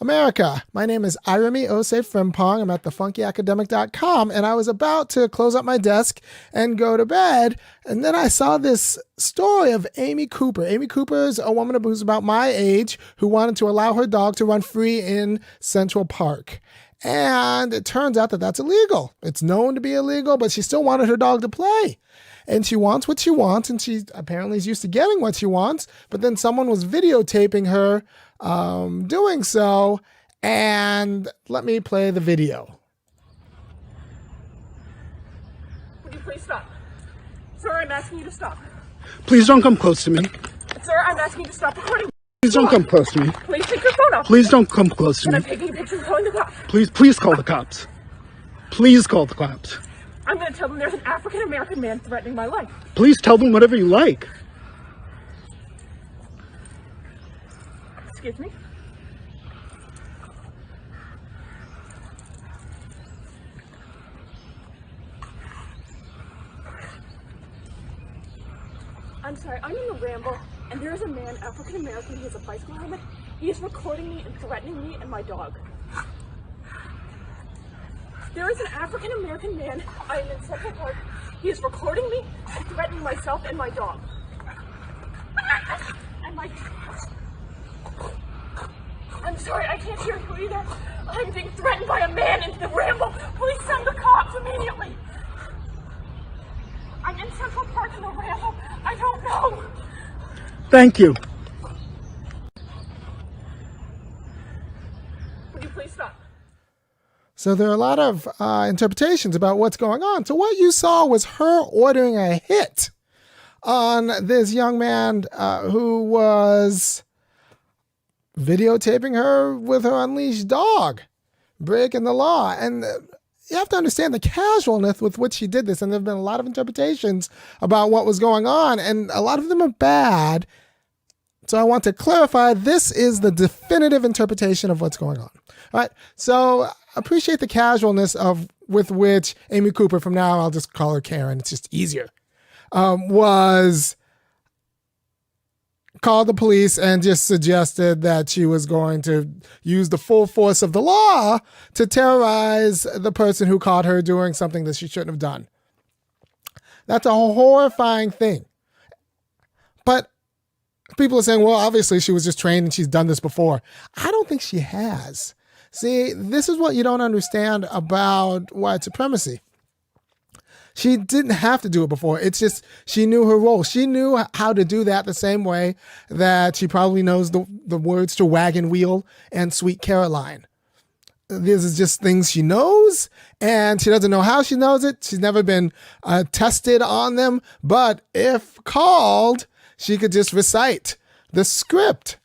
America. My name is Irami Osei-Frimpong. I'm at thefunkyacademic.com, and I was about to close up my desk and go to bed, and then I saw this story of Amy Cooper. Amy Cooper is a woman who's about my age who wanted to allow her dog to run free in Central Park. And it turns out that that's illegal. It's known to be illegal, but she still wanted her dog to play. And she wants what she wants, and she apparently is used to getting what she wants, but then someone was videotaping her doing so, and let me play the video. Would you please stop? Sir, I'm asking you to stop. Please don't come close to me. Sir, I'm asking you to stop recording. Please don't come close to me. Please take your phone off. Please don't come close to And me. I'm taking a picture and calling the cops. Please call the cops. Please call the cops. I'm going to tell them there's an African-American man threatening my life. Please tell them whatever you like. Excuse me? I'm sorry, I'm in the Ramble, and there is a man, African-American, he has a bicycle helmet. He is recording me and threatening me and my dog. There is an African-American man, I am in Central Park. He is recording me and threatening myself and my dog. And my... I'm sorry, I can't hear you either. I'm being threatened by a man in the Ramble. Please send the cops immediately. I'm in Central Park in the Ramble. I don't know. Thank you. Would you please stop? So there are a lot of interpretations about what's going on. So what you saw was her ordering a hit on this young man who was videotaping her with her unleashed dog, breaking the law. And you have to understand the casualness with which she did this. And there have been a lot of interpretations about what was going on, and a lot of them are bad. So I want to clarify, this is the definitive interpretation of what's going on. All right. So appreciate the casualness with which Amy Cooper, from now I'll just call her Karen, it's just easier, was called the police and just suggested that she was going to use the full force of the law to terrorize the person who caught her doing something that she shouldn't have done. That's a horrifying thing. But people are saying, well, obviously she was just trained and she's done this before. I don't think she has. See, this is what you don't understand about white supremacy. She didn't have to do it before. It's just she knew her role. She knew how to do that the same way that she probably knows the words to Wagon Wheel and Sweet Caroline. This is just things she knows, and she doesn't know how she knows it. She's never been tested on them, but if called, she could just recite the script.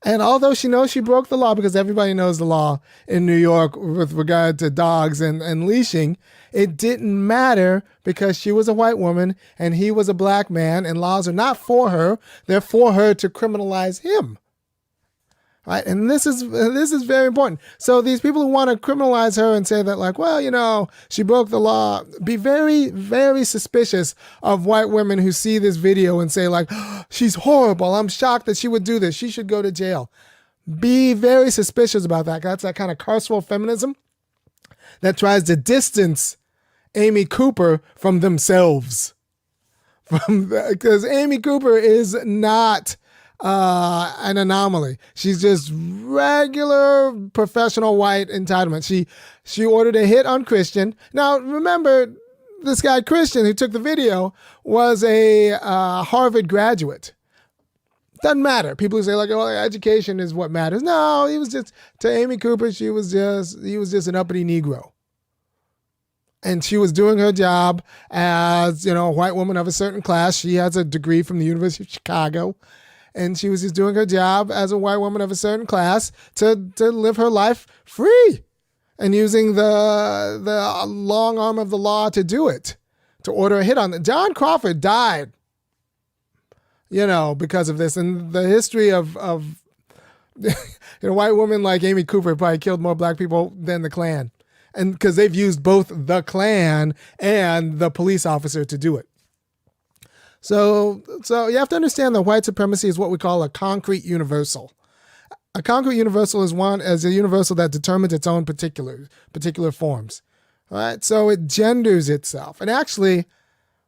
And although she knows she broke the law, because everybody knows the law in New York with regard to dogs and leashing, it didn't matter because she was a white woman and he was a black man, and laws are not for her. They're for her to criminalize him. Right? And this is very important. So these people who want to criminalize her and say that, like, well, you know, she broke the law, be very, very suspicious of white women who see this video and say, like, oh, she's horrible. I'm shocked that she would do this. She should go to jail. Be very suspicious about that. That's that kind of carceral feminism that tries to distance Amy Cooper from themselves. Because Amy Cooper is not an anomaly. She's just regular professional white entitlement. She ordered a hit on Christian. Now, remember, this guy Christian who took the video was a Harvard graduate. Doesn't matter. People who say, like, oh, education is what matters. No, he was just, to Amy Cooper, he was just an uppity Negro. And she was doing her job as, you know, a white woman of a certain class. She has a degree from the University of Chicago. And she was just doing her job as a white woman of a certain class to live her life free, and using the long arm of the law to do it, to order a hit on it. John Crawford died, you know, because of this. And the history of you know, white women like Amy Cooper probably killed more black people than the Klan. And because they've used both the Klan and the police officer to do it. So you have to understand that white supremacy is what we call a concrete universal. A concrete universal is a universal that determines its own particular forms. All right, so it genders itself. And actually,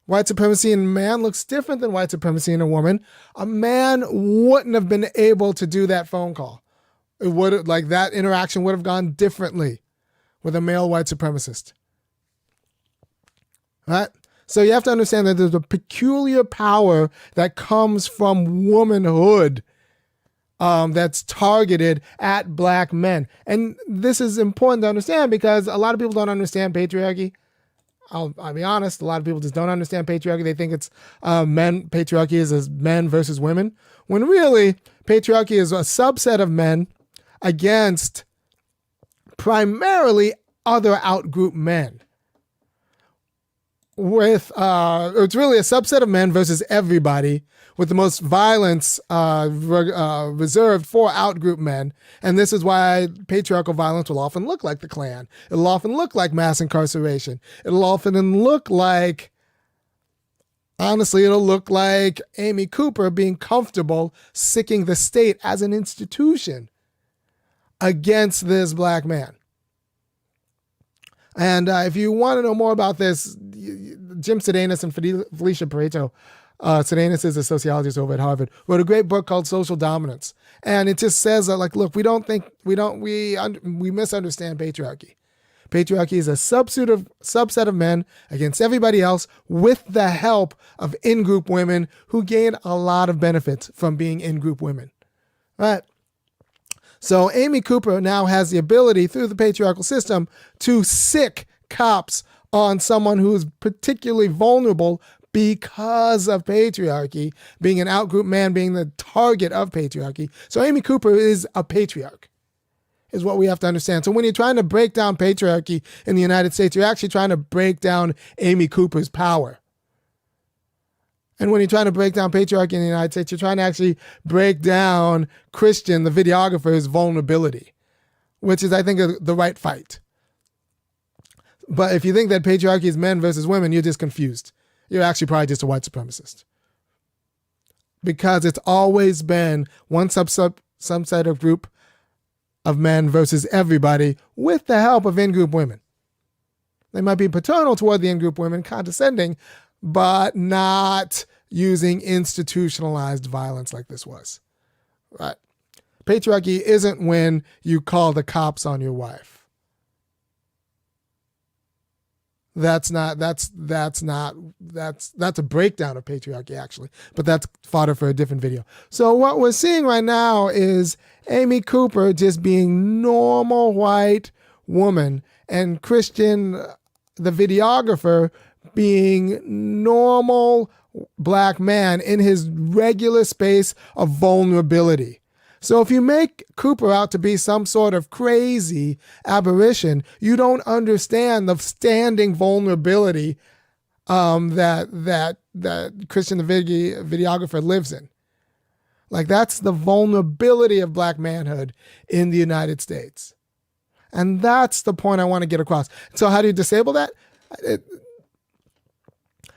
white supremacy in a man looks different than white supremacy in a woman. A man wouldn't have been able to do that phone call. It would like that interaction would have gone differently with a male white supremacist. All right? So you have to understand that there's a peculiar power that comes from womanhood that's targeted at black men. And this is important to understand because a lot of people don't understand patriarchy. I'll be honest, a lot of people just don't understand patriarchy. They think it's patriarchy is as men versus women, when really patriarchy is a subset of men against primarily other outgroup men. It's really a subset of men versus everybody, with the most violence reserved for outgroup men. And this is why patriarchal violence will often look like the Klan. It'll often look like mass incarceration. It'll often look like, honestly, it'll look like Amy Cooper being comfortable sicking the state as an institution against this black man. And if you want to know more about this, Jim Sedanis and Felicia Pareto, Sedanis is a sociologist over at Harvard, wrote a great book called Social Dominance. And it just says that, like, look, we misunderstand patriarchy. Patriarchy is a subset of men against everybody else with the help of in-group women who gain a lot of benefits from being in-group women. All right. So Amy Cooper now has the ability through the patriarchal system to sick cops on someone who's particularly vulnerable because of patriarchy, being an outgroup man, being the target of patriarchy. So Amy Cooper is a patriarch, is what we have to understand. So when you're trying to break down patriarchy in the United States, you're actually trying to break down Amy Cooper's power. And when you're trying to break down patriarchy in the United States, you're trying to actually break down Christian, the videographer's vulnerability, which is, I think, the right fight. But if you think that patriarchy is men versus women, you're just confused. You're actually probably just a white supremacist. Because it's always been one subset of group of men versus everybody with the help of in-group women. They might be paternal toward the in-group women, condescending, but not using institutionalized violence like this was. Right? Patriarchy isn't when you call the cops on your wife. That's a breakdown of patriarchy, actually, but that's fodder for a different video. So what we're seeing right now is Amy Cooper just being normal white woman and Christian, the videographer, being normal black man in his regular space of vulnerability. So if you make Cooper out to be some sort of crazy aberration, you don't understand the standing vulnerability that Christian the videographer lives in. Like, that's the vulnerability of black manhood in the United States. And that's the point I want to get across. So how do you disable that?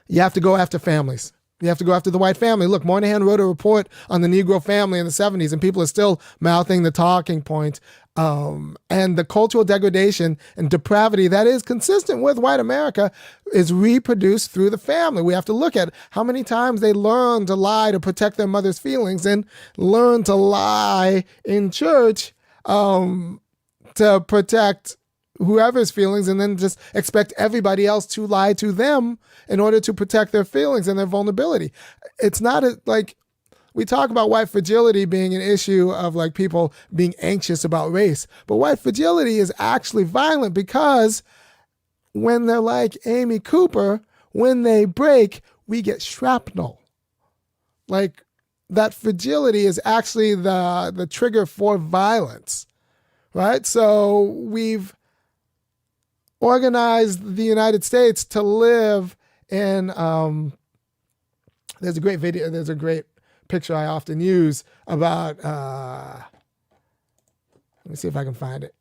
You have to go after families. You have to go after the white family. Look, Moynihan wrote a report on the Negro family in the 70s, and people are still mouthing the talking point. And the cultural degradation and depravity that is consistent with white America is reproduced through the family. We have to look at how many times they learn to lie to protect their mother's feelings and learn to lie in church to protect whoever's feelings, and then just expect everybody else to lie to them in order to protect their feelings and their vulnerability. It's not like we talk about white fragility being an issue of like people being anxious about race, but white fragility is actually violent because when they're like Amy Cooper, when they break, we get shrapnel. Like, that fragility is actually the trigger for violence, right? So we've organized the United States to live in, there's a great picture I often use about, let me see if I can find it.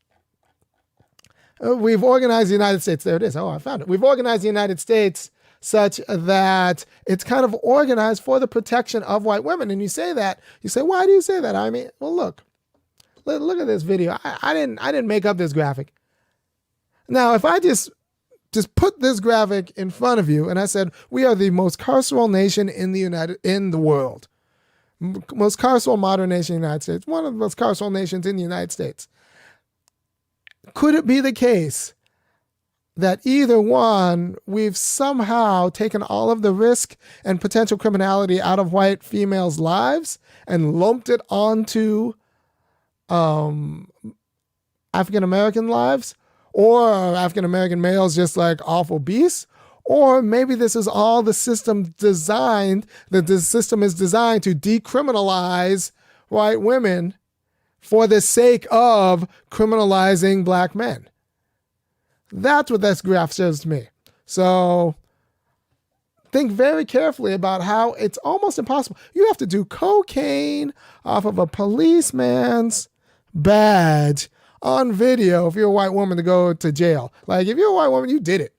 We've organized the United States, there it is, I found it. We've organized the United States such that it's kind of organized for the protection of white women. And you say, why do you say that? I mean, well, look, look at this video. I didn't make up this graphic. Now, if I just put this graphic in front of you and I said, we are the most carceral nation in the world. Most carceral modern nation in the United States. One of the most carceral nations in the United States. Could it be the case that either one, we've somehow taken all of the risk and potential criminality out of white females' lives and lumped it onto African-American lives, or African-American males just like awful beasts? Or maybe this is all the system designed, that the system is designed to decriminalize white women for the sake of criminalizing black men. That's what this graph says to me. So think very carefully about how it's almost impossible. You have to do cocaine off of a policeman's badge on video if you're a white woman to go to jail. Like, if you're a white woman, you did it.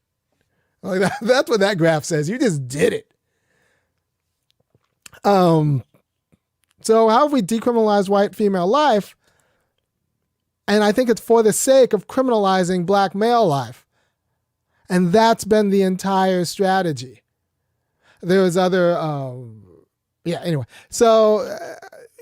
Like that's what that graph says. You just did it. So how have we decriminalized white female life? And I think it's for the sake of criminalizing black male life. And that's been the entire strategy. There was other, anyway. So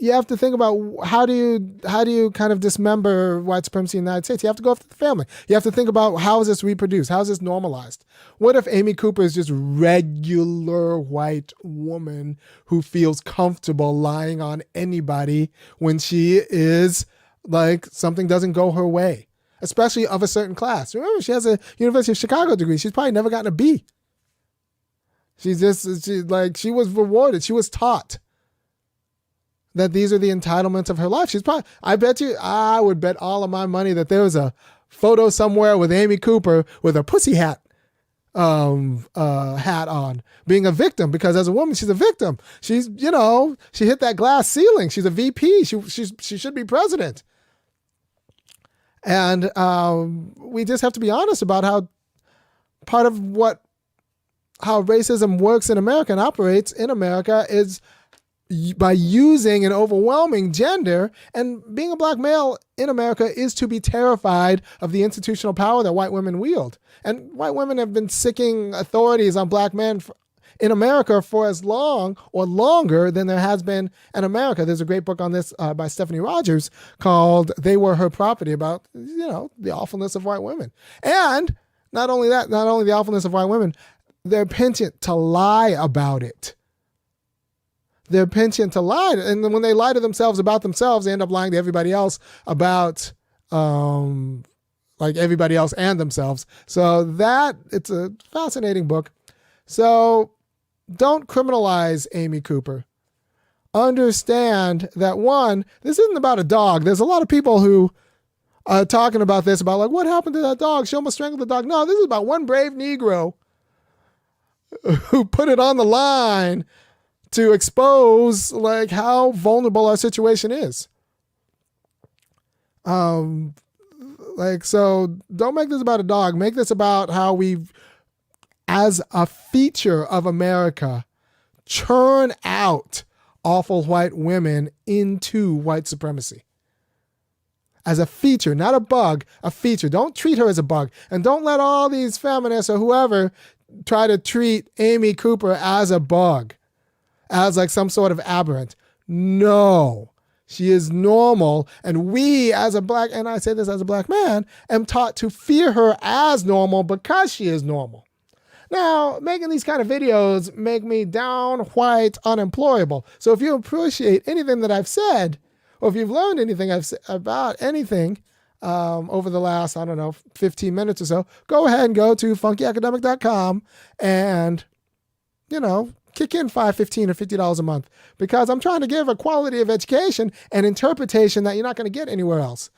you have to think about how do you kind of dismember white supremacy in the United States? You have to go after the family. You have to think about, how is this reproduced? How is this normalized? What if Amy Cooper is just regular white woman who feels comfortable lying on anybody when she is like something doesn't go her way, especially of a certain class? Remember, she has a University of Chicago degree. She's probably never gotten a B. She was rewarded. She was taught that these are the entitlements of her life. I would bet all of my money that there was a photo somewhere with Amy Cooper with a pussy hat on, being a victim, because as a woman, she's a victim. She's, she hit that glass ceiling. She's a VP. She should be president. And we just have to be honest about how part of how racism works in America and operates in America is by using and overwhelming gender. And being a black male in America is to be terrified of the institutional power that white women wield. And white women have been sicking authorities on black men in America for as long or longer than there has been in America. There's a great book on this by Stephanie Rogers called They Were Her Property, about, the awfulness of white women. And not only that, not only the awfulness of white women, their penchant to lie about it. Their penchant to lie. And when they lie to themselves about themselves, they end up lying to everybody else about everybody else and themselves. So it's a fascinating book. So don't criminalize Amy Cooper. Understand that, one, this isn't about a dog. There's a lot of people who are talking about this, about what happened to that dog? She almost strangled the dog. No, this is about one brave Negro who put it on the line to expose how vulnerable our situation is. So don't make this about a dog. Make this about how we've, as a feature of America, churn out awful white women into white supremacy. As a feature, not a bug, a feature. Don't treat her as a bug. And don't let all these feminists or whoever try to treat Amy Cooper as a bug, as some sort of aberrant. No, she is normal. And we, as a black, and I say this as a black man, am taught to fear her as normal because she is normal. Now, making these kind of videos make me down white unemployable. So if you appreciate anything that I've said, or if you've learned anything about anything over the last, 15 minutes or so, go ahead and go to funkyacademic.com and, kick in $5, $15, or $50 a month, because I'm trying to give a quality of education and interpretation that you're not going to get anywhere else.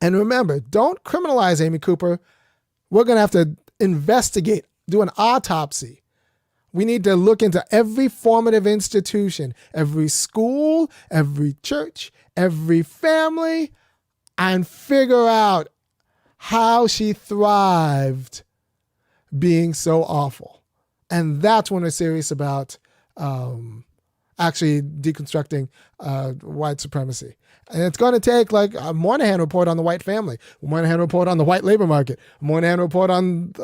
And remember, don't criminalize Amy Cooper. We're going to have to investigate, do an autopsy. We need to look into every formative institution, every school, every church, every family, and figure out how she thrived being so awful. And that's when we're serious about actually deconstructing white supremacy. And it's going to take like a Moynihan report on the white family, a Moynihan report on the white labor market, a Moynihan report on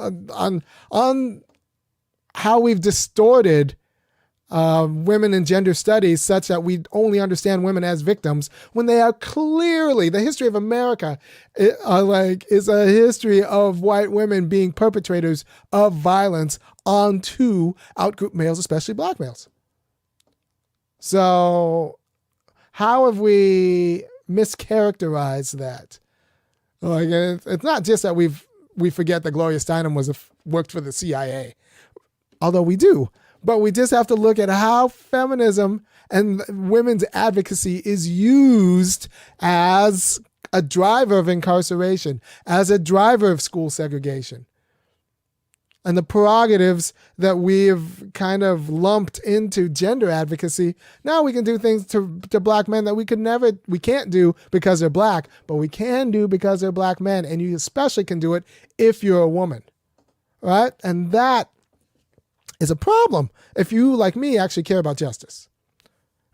how we've distorted women and gender studies such that we only understand women as victims when they are clearly, the history of America is a history of white women being perpetrators of violence onto outgroup males, especially black males. So how have we mischaracterized that? Like, it's not just that we forget that Gloria Steinem worked for the CIA, although we do. But we just have to look at how feminism and women's advocacy is used as a driver of incarceration, as a driver of school segregation. And the prerogatives that we've kind of lumped into gender advocacy, now we can do things to black men that we can't do because they're black, but we can do because they're black men. And you especially can do it if you're a woman, right? And that is a problem if you, like me, actually care about justice.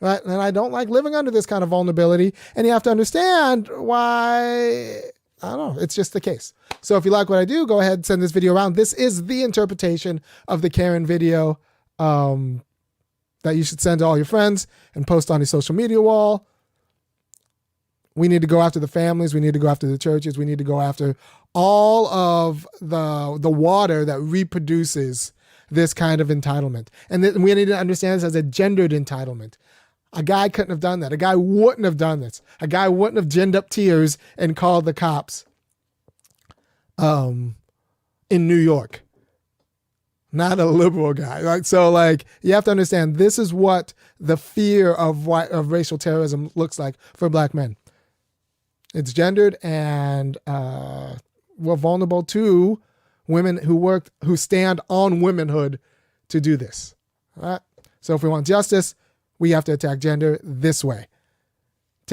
Right? And I don't like living under this kind of vulnerability. And you have to understand why, I don't know, it's just the case. So if you like what I do, go ahead and send this video around. This is the interpretation of the Karen video that you should send to all your friends and post on your social media wall. We need to go after the families. We need to go after the churches. We need to go after all of the water that reproduces this kind of entitlement. And we need to understand this as a gendered entitlement. A guy couldn't have done that. A guy wouldn't have done this. A guy wouldn't have ginned up tears and called the cops in New York. Not a liberal guy, right? So like, you have to understand this is what the fear of racial terrorism looks like for black men. It's gendered, and we're vulnerable to women who stand on womanhood to do this. All right? So if we want justice, we have to attack gender this way.